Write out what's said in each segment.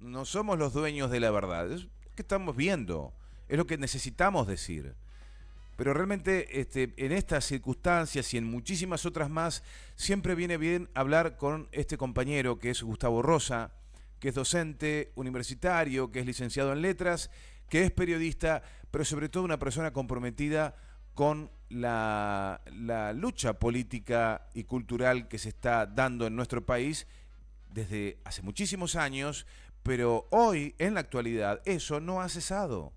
no somos los dueños de la verdad. Es lo que estamos viendo, es lo que necesitamos decir. Pero realmente en estas circunstancias y en muchísimas otras más, siempre viene bien hablar con este compañero que es Gustavo Rosa, que es docente universitario, que es licenciado en letras, que es periodista, pero sobre todo una persona comprometida con la lucha política y cultural que se está dando en nuestro país desde hace muchísimos años, pero hoy, en la actualidad, eso no ha cesado.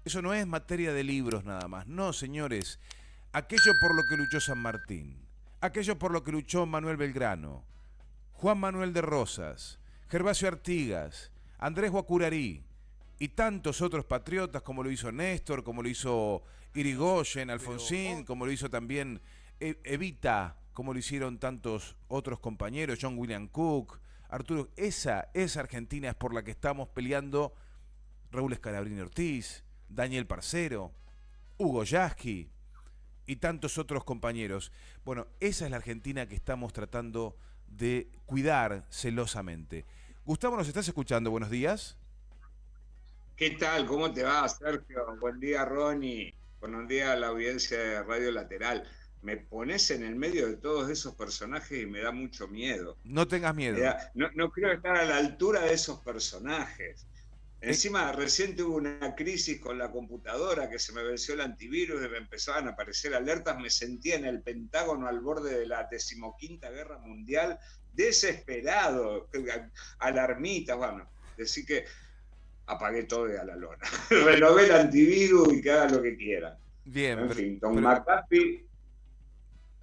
Eso no es materia de libros nada más. No, señores. Aquello por lo que luchó San Martín, aquello por lo que luchó Manuel Belgrano, Juan Manuel de Rosas, Gervasio Artigas, Andrés Guacurarí y tantos otros patriotas como lo hizo Néstor, como lo hizo Irigoyen, Alfonsín, como lo hizo también Evita, como lo hicieron tantos otros compañeros, John William Cook, Arturo. Esa Argentina es por la que estamos peleando Raúl Escalabrini Ortiz, Daniel Parcero, Hugo Yasky y tantos otros compañeros. Bueno, esa es la Argentina que estamos tratando de cuidar celosamente. Gustavo, ¿nos estás escuchando? Buenos días. ¿Qué tal? ¿Cómo te va, Sergio? Buen día, Ronnie. Buen día a la audiencia de Radio Lateral. Me pones en el medio de todos esos personajes y me da mucho miedo. No tengas miedo. No creo estar a la altura de esos personajes. Eh, Encima, recién tuve una crisis con la computadora que se me venció el antivirus y me empezaban a aparecer alertas. Me sentía en el Pentágono al borde de la 15ª Guerra Mundial, desesperado, alarmita, bueno. Decir que apagué todo y a la lona. Renové el antivirus y que haga lo que quiera. bien, En fin, Don McAfee.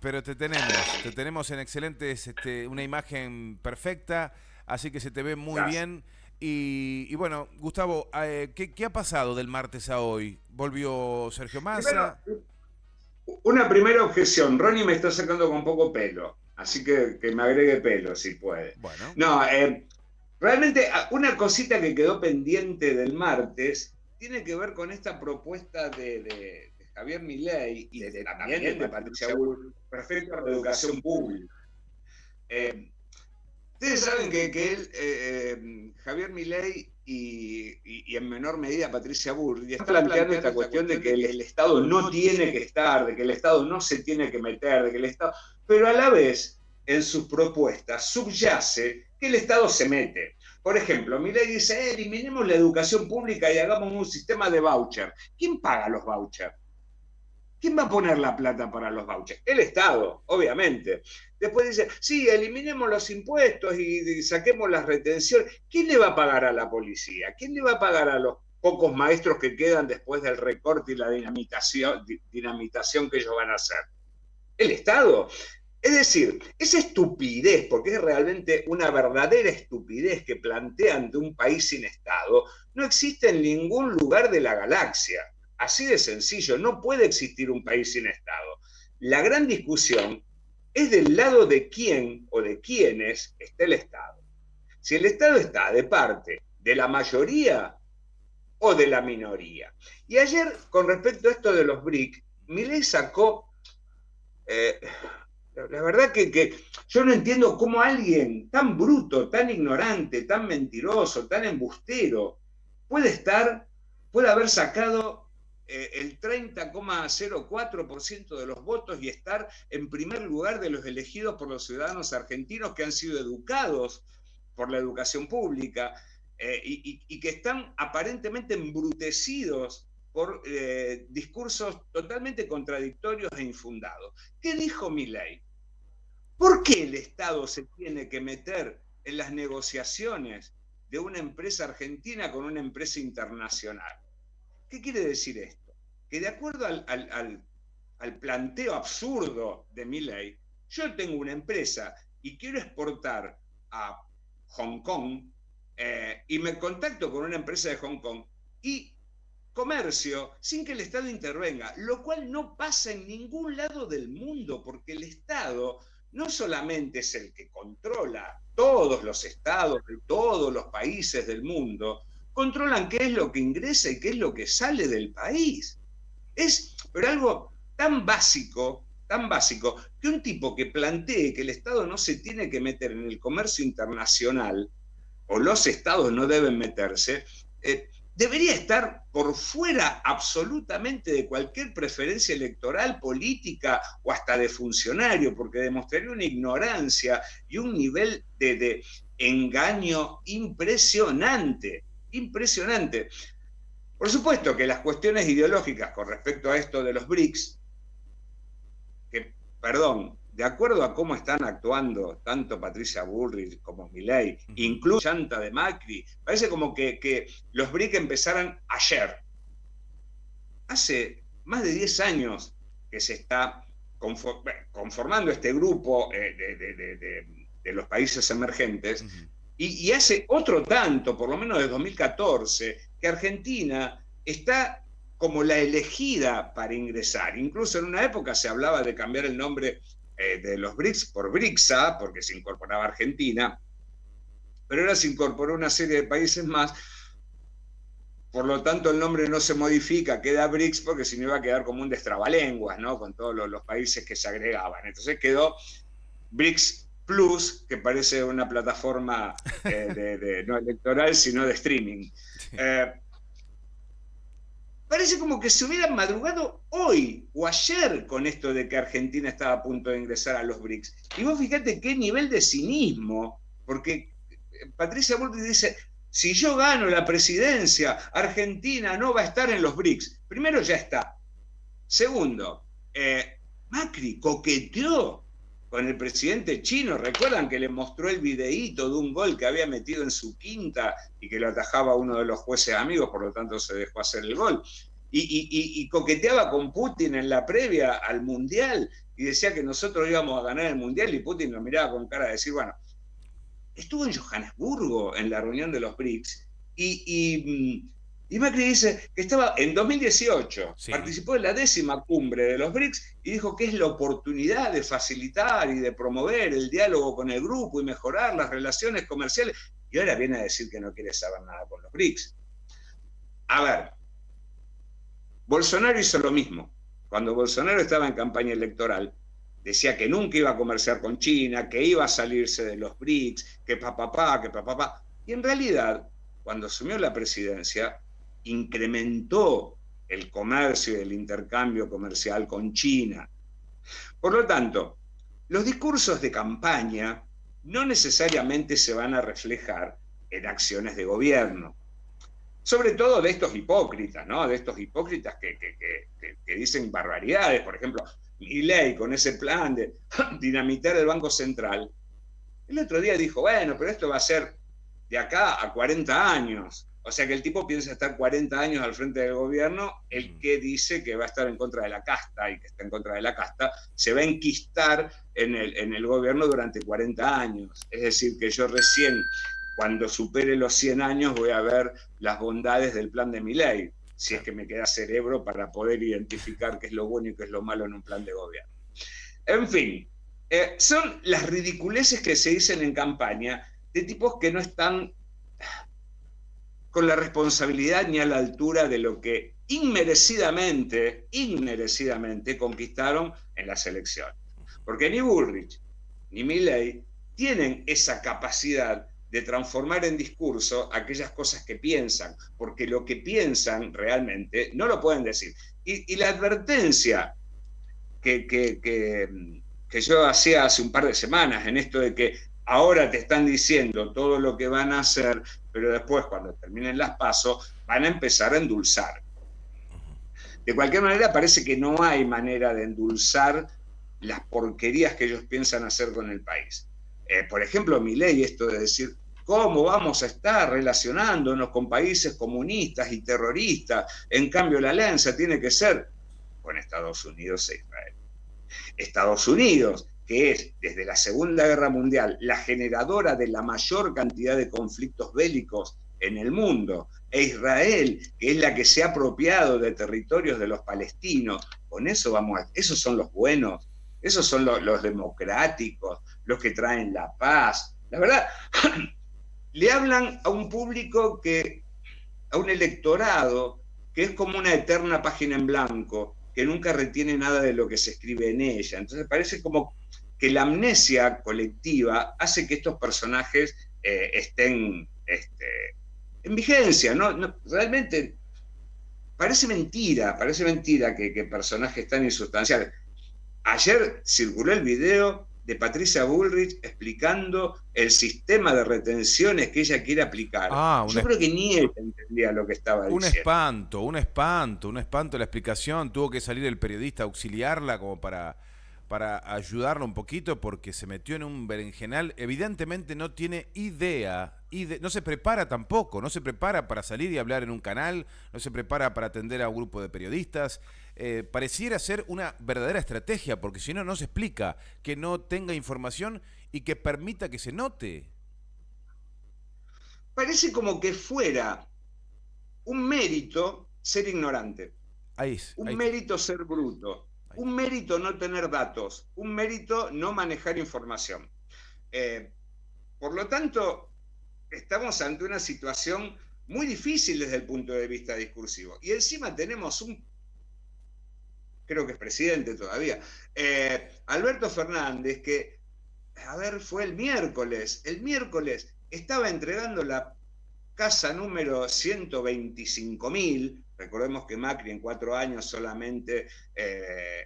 pero te tenemos en excelentes, una imagen perfecta, así que se te ve muy Gracias. bien. Y bueno, Gustavo, ¿qué ha pasado del martes a hoy? ¿Volvió Sergio Primero, Massa? una primera objeción. Ronnie me está sacando con poco pelo, así que me agregue pelo si puede. Bueno, No, realmente una cosita que quedó pendiente del martes tiene que ver con esta propuesta de Javier Milei y también de Patricia Bullrich respecto a la educación pública. Ustedes saben que él, Javier Milei y en menor medida Patricia Bullrich están planteando esta cuestión de que el Estado no tiene que estar, de que el Estado no se tiene que meter, de que el Estado... Pero a la vez, en sus propuestas, subyace que el Estado se mete. Por ejemplo, Milei dice, eliminemos la educación pública y hagamos un sistema de voucher. ¿Quién paga los vouchers? ¿Quién va a poner la plata para los vouchers? El Estado, obviamente. Después dice, sí, eliminemos los impuestos y saquemos las retenciones. ¿Quién le va a pagar a la policía? ¿Quién le va a pagar a los pocos maestros que quedan después del recorte y la dinamitación que ellos van a hacer? El Estado. Es decir, esa estupidez, porque es realmente una verdadera estupidez que plantean de un país sin Estado, no existe en ningún lugar de la galaxia. Así de sencillo, no puede existir un país sin Estado. La gran discusión es del lado de quién o de quiénes está el Estado. Si el Estado está de parte de la mayoría o de la minoría. Y ayer, con respecto a esto de los BRIC, Milei sacó... la verdad que yo no entiendo cómo alguien tan bruto, tan ignorante, tan mentiroso, tan embustero, puede haber sacado el 30,04% de los votos y estar en primer lugar de los elegidos por los ciudadanos argentinos que han sido educados por la educación pública y que están aparentemente embrutecidos por discursos totalmente contradictorios e infundados. ¿Qué dijo Milei? ¿Por qué el Estado se tiene que meter en las negociaciones de una empresa argentina con una empresa internacional? ¿Qué quiere decir esto? Que de acuerdo al planteo absurdo de Milei, yo tengo una empresa y quiero exportar a Hong Kong y me contacto con una empresa de Hong Kong y comercio sin que el Estado intervenga, lo cual no pasa en ningún lado del mundo, porque el Estado no solamente es el que controla todos los estados de todos los países del mundo, controlan qué es lo que ingresa y qué es lo que sale del país. Pero algo tan básico, que un tipo que plantee que el Estado no se tiene que meter en el comercio internacional, o los estados no deben meterse, debería estar por fuera absolutamente de cualquier preferencia electoral, política o hasta de funcionario, porque demostraría una ignorancia y un nivel de engaño impresionante, impresionante. Por supuesto que las cuestiones ideológicas con respecto a esto de los BRICS, que, perdón, de acuerdo a cómo están actuando tanto Patricia Bullrich como Milei, incluso Chanta de Macri, parece como que los BRICS empezaran ayer. Hace más de 10 años que se está conformando este grupo de los países emergentes, y hace otro tanto, por lo menos desde 2014, que Argentina está como la elegida para ingresar. Incluso en una época se hablaba de cambiar el nombre de los BRICS por BRICSA, porque se incorporaba Argentina, pero ahora se incorporó una serie de países más, por lo tanto el nombre no se modifica, queda BRICS, porque si no iba a quedar como un destrabalenguas, ¿no? Con todos los países que se agregaban. Entonces quedó BRICS Plus, que parece una plataforma no electoral, sino de streaming. Parece como que se hubieran madrugado hoy o ayer con esto de que Argentina estaba a punto de ingresar a los BRICS. Y vos fíjate qué nivel de cinismo, porque Patricia Bullrich dice, si yo gano la presidencia, Argentina no va a estar en los BRICS. Primero, ya está. Segundo, Macri coqueteó con el presidente chino. ¿Recuerdan que le mostró el videíto de un gol que había metido en su quinta y que lo atajaba uno de los jueces amigos, por lo tanto se dejó hacer el gol? Y coqueteaba con Putin en la previa al Mundial y decía que nosotros íbamos a ganar el Mundial, y Putin lo miraba con cara de decir, bueno, estuvo en Johannesburgo en la reunión de los BRICS y Macri dice que estaba en 2018, sí, participó en la 10ª cumbre de los BRICS y dijo que es la oportunidad de facilitar y de promover el diálogo con el grupo y mejorar las relaciones comerciales, y ahora viene a decir que no quiere saber nada con los BRICS. A ver, Bolsonaro hizo lo mismo. Cuando Bolsonaro estaba en campaña electoral, decía que nunca iba a comerciar con China, que iba a salirse de los BRICS, que papá. Y en realidad, cuando asumió la presidencia, incrementó el comercio y el intercambio comercial con China. Por lo tanto, los discursos de campaña no necesariamente se van a reflejar en acciones de gobierno. Sobre todo de estos hipócritas, ¿no? De estos hipócritas que dicen barbaridades. Por ejemplo, Milei con ese plan de dinamitar el Banco Central. El otro día dijo, bueno, pero esto va a ser de acá a 40 años. O sea que el tipo piensa estar 40 años al frente del gobierno. El que dice que va a estar en contra de la casta y que está en contra de la casta se va a enquistar en el gobierno durante 40 años. Es decir, que yo recién, cuando supere los 100 años, voy a ver las bondades del plan de Milei, si es que me queda cerebro para poder identificar qué es lo bueno y qué es lo malo en un plan de gobierno. En fin, son las ridiculeces que se dicen en campaña de tipos que no están con la responsabilidad ni a la altura de lo que inmerecidamente conquistaron en las elecciones. Porque ni Bullrich ni Milei tienen esa capacidad de transformar en discurso aquellas cosas que piensan, porque lo que piensan realmente no lo pueden decir. Y la advertencia que yo hacía hace un par de semanas en esto de que ahora te están diciendo todo lo que van a hacer, pero después cuando terminen las PASO van a empezar a endulzar. De cualquier manera parece que no hay manera de endulzar las porquerías que ellos piensan hacer con el país. Por ejemplo, Milei, esto de decir, ¿cómo vamos a estar relacionándonos con países comunistas y terroristas? En cambio, la alianza tiene que ser con Estados Unidos e Israel. Estados Unidos, que es desde la Segunda Guerra Mundial la generadora de la mayor cantidad de conflictos bélicos en el mundo, e Israel, que es la que se ha apropiado de territorios de los palestinos. Con eso vamos esos son los buenos, esos son los democráticos, los que traen la paz. La verdad, le hablan a un público a un electorado que es como una eterna página en blanco, que nunca retiene nada de lo que se escribe en ella. Entonces parece como que la amnesia colectiva hace que estos personajes estén en vigencia, ¿no? Realmente parece mentira que personajes tan insustanciales. Ayer circuló el video de Patricia Bullrich explicando el sistema de retenciones que ella quiere aplicar. Ah, Yo creo que ni ella entendía lo que estaba un diciendo. espanto, un espanto, un espanto la explicación. Tuvo que salir el periodista a auxiliarla como para ayudarla un poquito porque se metió en un berenjenal. Evidentemente no tiene idea, no se prepara tampoco, no se prepara para salir y hablar en un canal, no se prepara para atender a un grupo de periodistas. Pareciera ser una verdadera estrategia, porque si no, no se explica que no tenga información y que permita que se note. Parece como que fuera un mérito ser ignorante, un Ahí, mérito ser bruto, ahí. un mérito no tener datos, un mérito no manejar información. Eh, por lo tanto, estamos ante una situación muy difícil desde el punto de vista discursivo. Y encima tenemos creo que es presidente todavía, Alberto Fernández, que, a ver, fue el miércoles estaba entregando la casa número 125.000, recordemos que Macri en 4 años solamente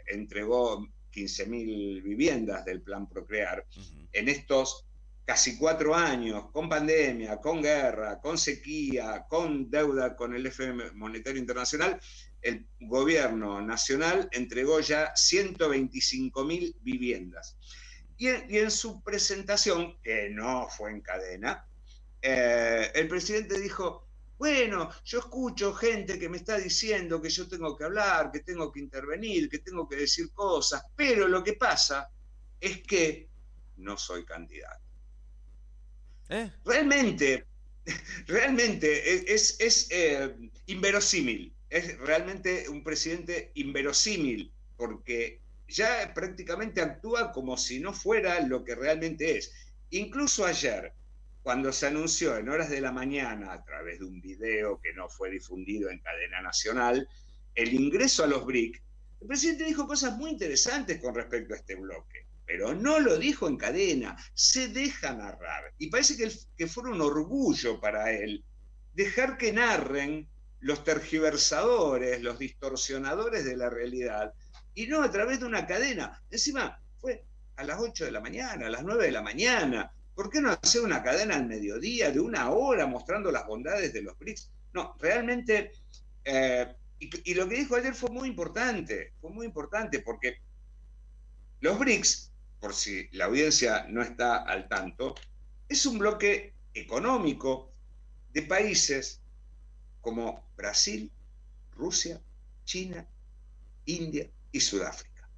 entregó 15.000 viviendas del plan Procrear. En estos casi 4 años, con pandemia, con guerra, con sequía, con deuda con el FMI Monetario Internacional, el gobierno nacional entregó ya 125.000 viviendas. Y en su presentación, que no fue en cadena, el presidente dijo, bueno, yo escucho gente que me está diciendo que yo tengo que hablar, que tengo que intervenir, que tengo que decir cosas, pero lo que pasa es que no soy candidato. Realmente es inverosímil, es realmente un presidente inverosímil, porque ya prácticamente actúa como si no fuera lo que realmente es. Incluso ayer, cuando se anunció en horas de la mañana, a través de un video que no fue difundido en cadena nacional, el ingreso a los BRIC, el presidente dijo cosas muy interesantes con respecto a este bloque, pero no lo dijo en cadena, se deja narrar. Y parece que fuera un orgullo para él dejar que narren los tergiversadores, los distorsionadores de la realidad, y no a través de una cadena. Encima, fue a las 8 de la mañana, a las 9 de la mañana. ¿Por qué no hacer una cadena al mediodía de 1 hora mostrando las bondades de los BRICS? No, realmente, y lo que dijo ayer fue muy importante porque los BRICS, por si la audiencia no está al tanto, es un bloque económico de países como Brasil, Rusia, China, India y Sudáfrica.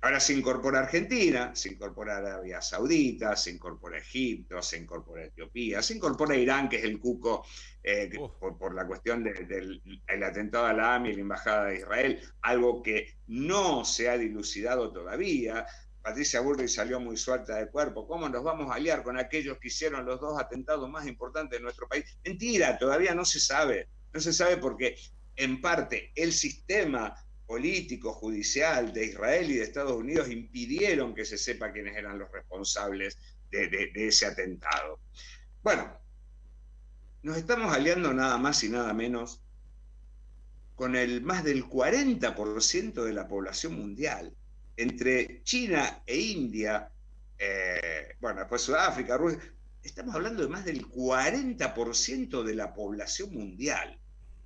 Ahora se incorpora Argentina, se incorpora Arabia Saudita, se incorpora Egipto, se incorpora Etiopía, se incorpora Irán, que es el cuco por la cuestión del atentado a la AMI y la embajada de Israel, algo que no se ha dilucidado todavía. Patricia Bullrich salió muy suelta de cuerpo. ¿Cómo nos vamos a aliar con aquellos que hicieron los 2 atentados más importantes de nuestro país? Mentira, todavía no se sabe. No se sabe porque, en parte, el sistema político, judicial de Israel y de Estados Unidos impidieron que se sepa quiénes eran los responsables de ese atentado. Bueno, nos estamos aliando nada más y nada menos con el más del 40% de la población mundial, entre China e India, bueno, después Sudáfrica, Rusia, estamos hablando de más del 40% de la población mundial.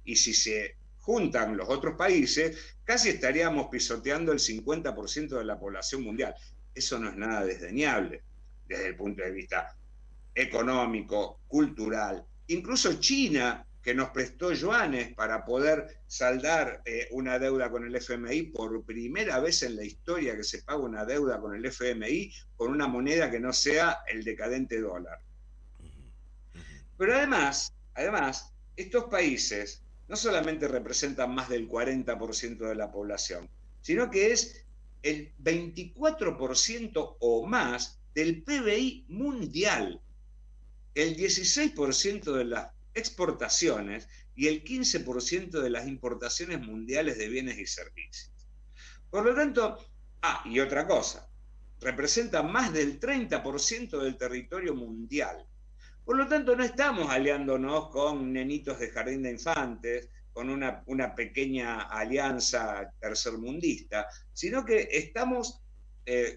Y si se juntan los otros países, casi estaríamos pisoteando el 50% de la población mundial. Eso no es nada desdeñable desde el punto de vista económico, cultural. Incluso China, que nos prestó yuanes para poder saldar una deuda con el FMI, por primera vez en la historia que se paga una deuda con el FMI con una moneda que no sea el decadente dólar. Pero además, estos países no solamente representan más del 40% de la población, sino que es el 24% o más del PBI mundial, el 16% de las exportaciones y el 15% de las importaciones mundiales de bienes y servicios. Por lo tanto, y otra cosa, representa más del 30% del territorio mundial. Por lo tanto, no estamos aliándonos con nenitos de jardín de infantes, con una pequeña alianza tercermundista, sino que estamos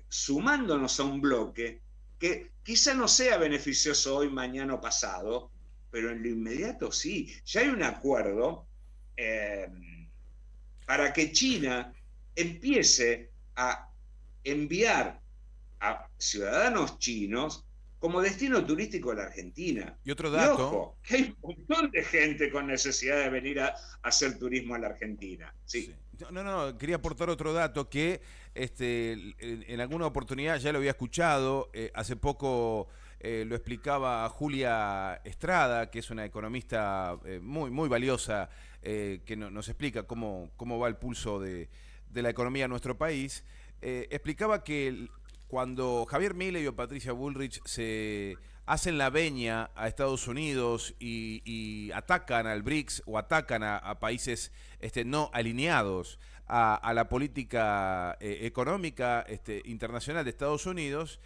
sumándonos a un bloque que quizá no sea beneficioso hoy, mañana o pasado, pero en lo inmediato sí. Ya hay un acuerdo eh, para que China empiece a enviar a ciudadanos chinos como destino turístico a la Argentina. Y otro Y dato, ojo, que hay un montón de gente con necesidad de venir a hacer turismo a la Argentina. sí. Sí. No, quería aportar otro dato que en alguna oportunidad ya lo había escuchado, hace poco lo explicaba Julia Estrada, que es una economista muy valiosa, que nos explica cómo va el pulso de la economía en nuestro país. Explicaba que cuando Javier Milei o Patricia Bullrich se hacen la veña a Estados Unidos y atacan al BRICS o atacan a países no alineados a la política económica internacional de Estados Unidos,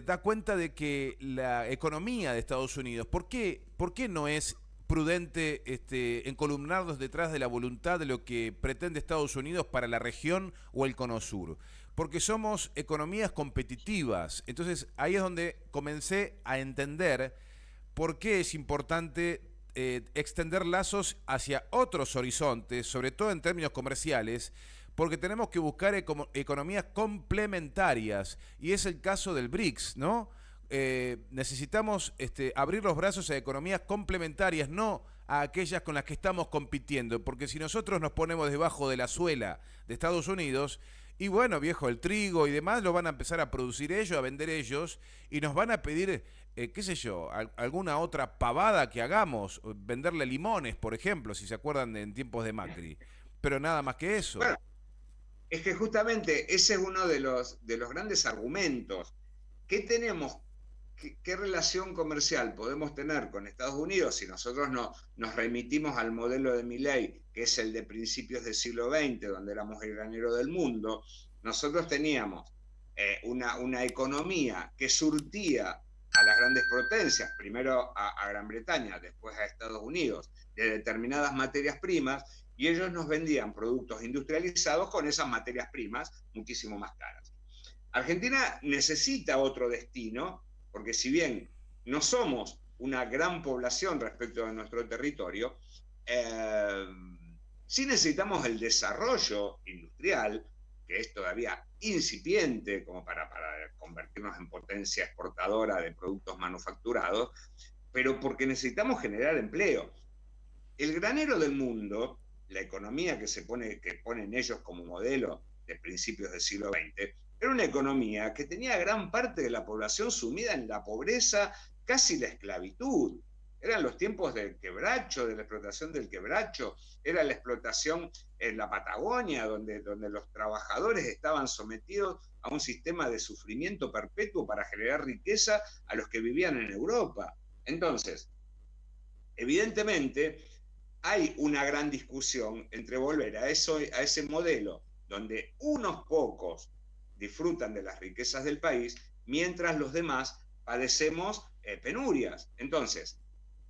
da cuenta de que la economía de Estados Unidos, por qué no es prudente encolumnarnos detrás de la voluntad de lo que pretende Estados Unidos para la región o el Cono Sur? Porque somos economías competitivas. Entonces ahí es donde comencé a entender por qué es importante extender lazos hacia otros horizontes, sobre todo en términos comerciales, porque tenemos que buscar economías complementarias, y es el caso del BRICS, ¿no? Necesitamos abrir los brazos a economías complementarias, no a aquellas con las que estamos compitiendo, porque si nosotros nos ponemos debajo de la suela de Estados Unidos, y bueno, viejo, el trigo y demás lo van a empezar a producir ellos, a vender ellos, y nos van a pedir, qué sé yo, alguna otra pavada que hagamos, venderle limones, por ejemplo, si se acuerdan en tiempos de Macri. Pero nada más que eso. Bueno, es que justamente ese es uno de los grandes argumentos. ¿Qué tenemos? ¿Qué relación comercial podemos tener con Estados Unidos si nosotros nos remitimos al modelo de Milei, que es el de principios del siglo XX, donde éramos el granero del mundo? Nosotros teníamos una economía que surtía a las grandes potencias, primero a Gran Bretaña, después a Estados Unidos, de determinadas materias primas, y ellos nos vendían productos industrializados con esas materias primas muchísimo más caras. Argentina necesita otro destino, porque si bien no somos una gran población respecto a nuestro territorio, eh, sí necesitamos el desarrollo industrial, que es todavía incipiente como para convertirnos en potencia exportadora de productos manufacturados, pero porque necesitamos generar empleo. El granero del mundo, la economía que ponen ellos como modelo de principios del siglo XX, era una economía que tenía gran parte de la población sumida en la pobreza, casi la esclavitud. Eran los tiempos del quebracho, de la explotación del quebracho, era la explotación en la Patagonia, donde los trabajadores estaban sometidos a un sistema de sufrimiento perpetuo para generar riqueza a los que vivían en Europa. Entonces, evidentemente, hay una gran discusión entre volver a ese modelo donde unos pocos disfrutan de las riquezas del país, mientras los demás padecemos penurias. Entonces,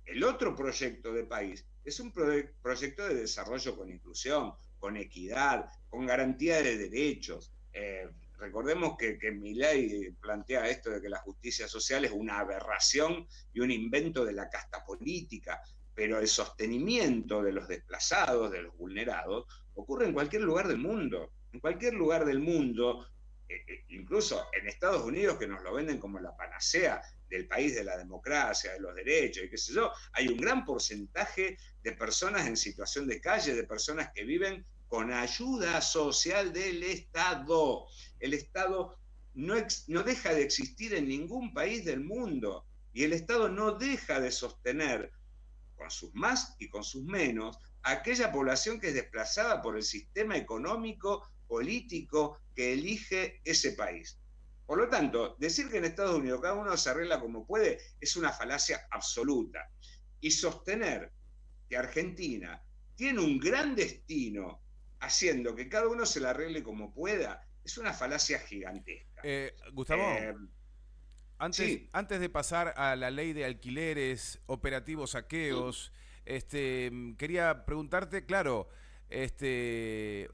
el otro proyecto de país es un proyecto de desarrollo con inclusión, con equidad, con garantía de derechos. Recordemos que Milei plantea esto de que la justicia social es una aberración y un invento de la casta política, pero el sostenimiento de los desplazados, de los vulnerados, ocurre en cualquier lugar del mundo. En cualquier lugar del mundo, incluso en Estados Unidos, que nos lo venden como la panacea del país de la democracia, de los derechos y qué sé yo, hay un gran porcentaje de personas en situación de calle, de personas que viven con ayuda social del Estado. El Estado no deja de existir en ningún país del mundo y el Estado no deja de sostener con sus más y con sus menos a aquella población que es desplazada por el sistema económico, político que elige ese país. Por lo tanto, decir que en Estados Unidos cada uno se arregla como puede es una falacia absoluta. Y sostener que Argentina tiene un gran destino haciendo que cada uno se la arregle como pueda es una falacia gigantesca. Gustavo, Sí. antes de pasar a la ley de alquileres, operativos saqueos, quería preguntarte, claro,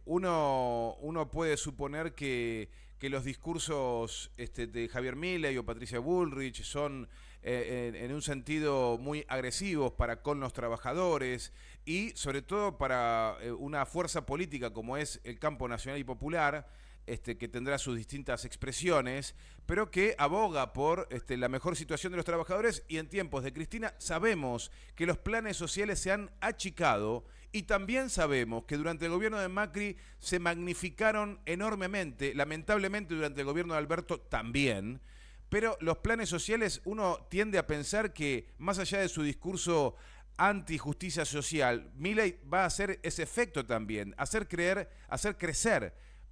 uno puede suponer que los discursos de Javier Milei o Patricia Bullrich son en un sentido muy agresivos para con los trabajadores y sobre todo para una fuerza política como es el Campo Nacional y Popular, que tendrá sus distintas expresiones, pero que aboga por la mejor situación de los trabajadores. Y en tiempos de Cristina sabemos que los planes sociales se han achicado y también sabemos que durante el gobierno de Macri se magnificaron enormemente, lamentablemente durante el gobierno de Alberto también. Pero los planes sociales, uno tiende a pensar que más allá de su discurso antijusticia social, Milei va a hacer ese efecto también, hacer crecer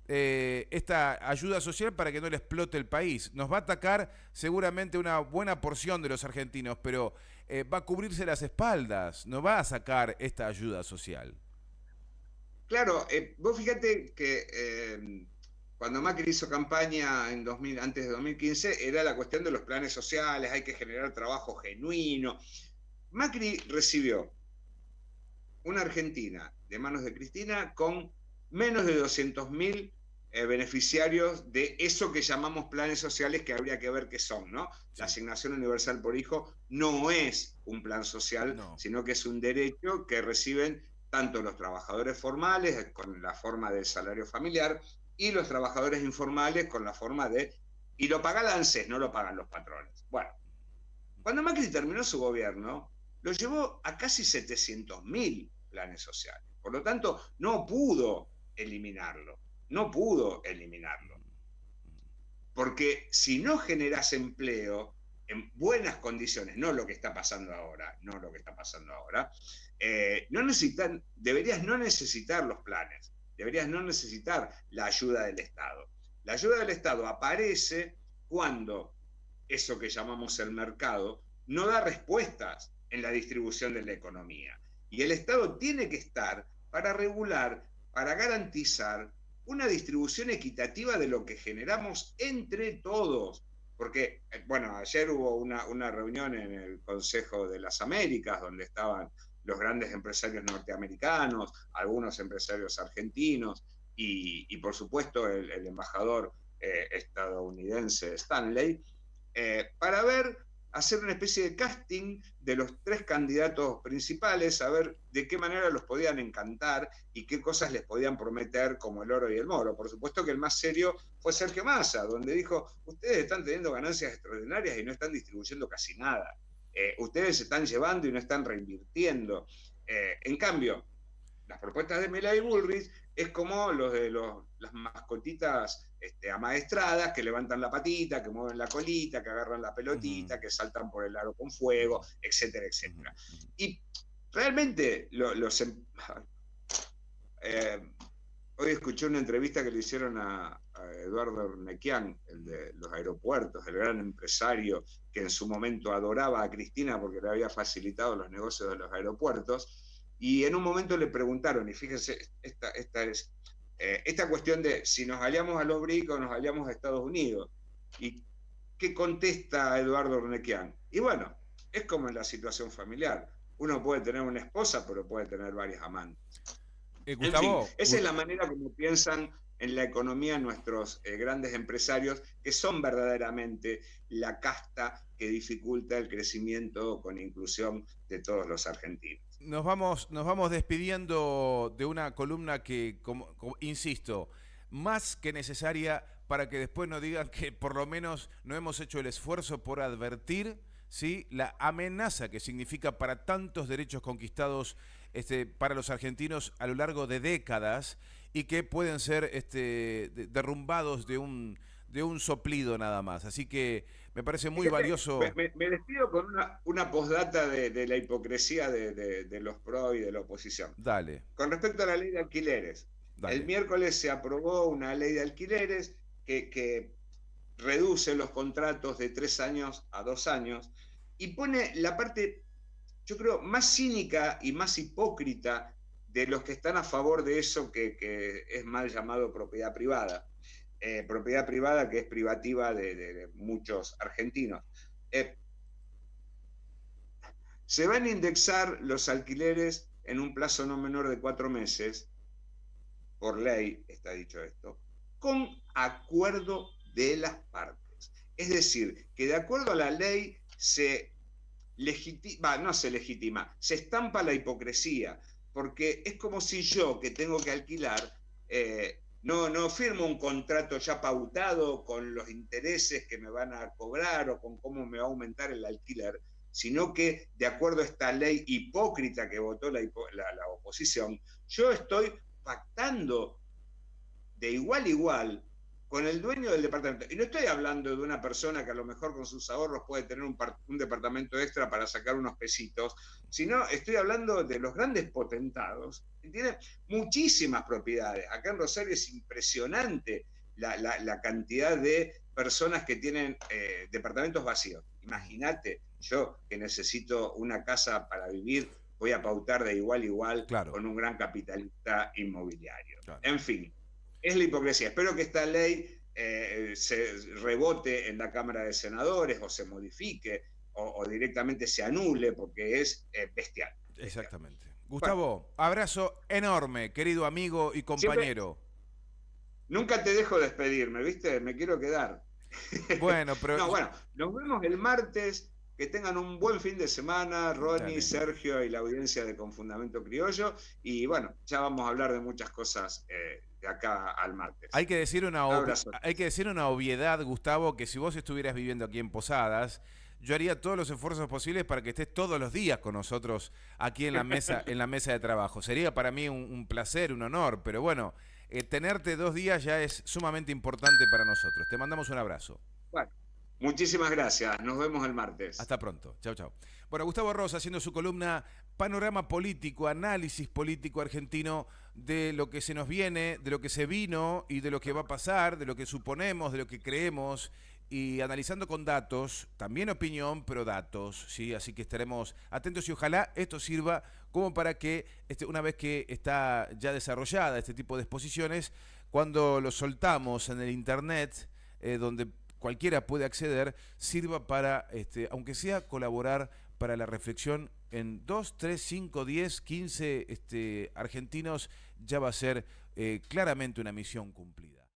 esta ayuda social para que no le explote el país. Nos va a atacar seguramente una buena porción de los argentinos, pero va a cubrirse las espaldas, no va a sacar esta ayuda social. Claro, vos fíjate que cuando Macri hizo campaña antes de 2015, era la cuestión de los planes sociales, hay que generar trabajo genuino. Macri recibió una Argentina de manos de Cristina con menos de 200.000 beneficiarios de eso que llamamos planes sociales, que habría que ver qué son, ¿no? Sí. La asignación universal por hijo no es un plan social, no, sino que es un derecho que reciben tanto los trabajadores formales, con la forma del salario familiar, y los trabajadores informales con la forma de... Y lo paga la ANSES, no lo pagan los patrones. Bueno, cuando Macri terminó su gobierno, lo llevó a casi 700.000 planes sociales. Por lo tanto, no pudo eliminarlo. Porque si no generas empleo en buenas condiciones, no lo que está pasando ahora, deberías no necesitar los planes, deberías no necesitar la ayuda del Estado. La ayuda del Estado aparece cuando eso que llamamos el mercado no da respuestas en la distribución de la economía. Y el Estado tiene que estar para regular, para garantizar una distribución equitativa de lo que generamos entre todos. Porque, bueno, ayer hubo una reunión en el Consejo de las Américas, donde estaban los grandes empresarios norteamericanos, algunos empresarios argentinos, y por supuesto el embajador estadounidense Stanley, para hacer una especie de casting de los 3 candidatos principales, a ver de qué manera los podían encantar y qué cosas les podían prometer como el oro y el moro. Por supuesto que el más serio fue Sergio Massa, donde dijo, ustedes están teniendo ganancias extraordinarias y no están distribuyendo casi nada. Ustedes se están llevando y no están reinvirtiendo. En cambio, las propuestas de Milei y Bullrich es como los de las mascotitas amaestradas que levantan la patita, que mueven la colita, que agarran la pelotita, que saltan por el aro con fuego, etcétera, etcétera. Y realmente hoy escuché una entrevista que le hicieron a Eduardo Ornequian, el de los aeropuertos, el gran empresario que en su momento adoraba a Cristina porque le había facilitado los negocios de los aeropuertos. Y en un momento le preguntaron, y fíjense, esta cuestión de si nos aliamos a los BRIC o nos aliamos a Estados Unidos. ¿Y qué contesta Eduardo Ornequian? Y bueno, es como en la situación familiar. Uno puede tener una esposa, pero puede tener varias amantes. Gustavo, en fin, esa es la manera como piensan en la economía nuestros grandes empresarios, que son verdaderamente la casta que dificulta el crecimiento con inclusión de todos los argentinos. Nos vamos despidiendo de una columna que, insisto, más que necesaria para que después nos digan que por lo menos no hemos hecho el esfuerzo por advertir, ¿sí?, la amenaza que significa para tantos derechos conquistados para los argentinos a lo largo de décadas y que pueden ser derrumbados de un soplido nada más. Así que me parece muy valioso. Me despido con una postdata de la hipocresía de los pro y de la oposición. Dale. Con respecto a la ley de alquileres, dale. El miércoles se aprobó una ley de alquileres que reduce los contratos de 3 años a 2 años y pone la parte, yo creo, más cínica y más hipócrita de los que están a favor de eso que es mal llamado propiedad privada. propiedad privada que es privativa de muchos argentinos. Se van a indexar los alquileres en un plazo no menor de 4 meses, por ley está dicho esto, con acuerdo de las partes. Es decir, que de acuerdo a la ley se estampa la hipocresía, porque es como si yo, que tengo que alquilar, no firmo un contrato ya pautado con los intereses que me van a cobrar o con cómo me va a aumentar el alquiler, sino que de acuerdo a esta ley hipócrita que votó la oposición, yo estoy pactando de igual a igual con el dueño del departamento. Y no estoy hablando de una persona que a lo mejor con sus ahorros puede tener un departamento extra para sacar unos pesitos, sino estoy hablando de los grandes potentados, que tienen muchísimas propiedades. Acá en Rosario es impresionante la cantidad de personas que tienen departamentos vacíos. Imagínate, yo que necesito una casa para vivir, voy a pautar de igual a igual con un gran capitalista inmobiliario. En fin, es la hipocresía. Espero que esta ley se rebote en la Cámara de Senadores o se modifique o directamente se anule porque es bestial. Exactamente. Gustavo, bueno, abrazo enorme, querido amigo y compañero. Nunca te dejo despedirme, ¿viste? Me quiero quedar. Bueno, pero... No, bueno, nos vemos el martes. Que tengan un buen fin de semana, Ronnie, Sergio y la audiencia de Con Fundamento Criollo. Y bueno, ya vamos a hablar de muchas cosas de acá al martes. Hay que decir una obviedad, Gustavo, que si vos estuvieras viviendo aquí en Posadas, yo haría todos los esfuerzos posibles para que estés todos los días con nosotros aquí en la mesa, en la mesa de trabajo. Sería para mí un placer, un honor, pero bueno, tenerte 2 días ya es sumamente importante para nosotros. Te mandamos un abrazo. Bueno. Muchísimas gracias. Nos vemos el martes. Hasta pronto. Chau, chau. Bueno, Gustavo Rosa haciendo su columna Panorama Político, análisis político argentino de lo que se nos viene, de lo que se vino y de lo que va a pasar, de lo que suponemos, de lo que creemos y analizando con datos, también opinión, pero datos, ¿sí? Así que estaremos atentos y ojalá esto sirva como para que una vez que está ya desarrollada este tipo de exposiciones, cuando lo soltamos en el internet, donde cualquiera puede acceder, sirva para, aunque sea colaborar para la reflexión en 2, 3, 5, 10, 15 argentinos, ya va a ser claramente una misión cumplida.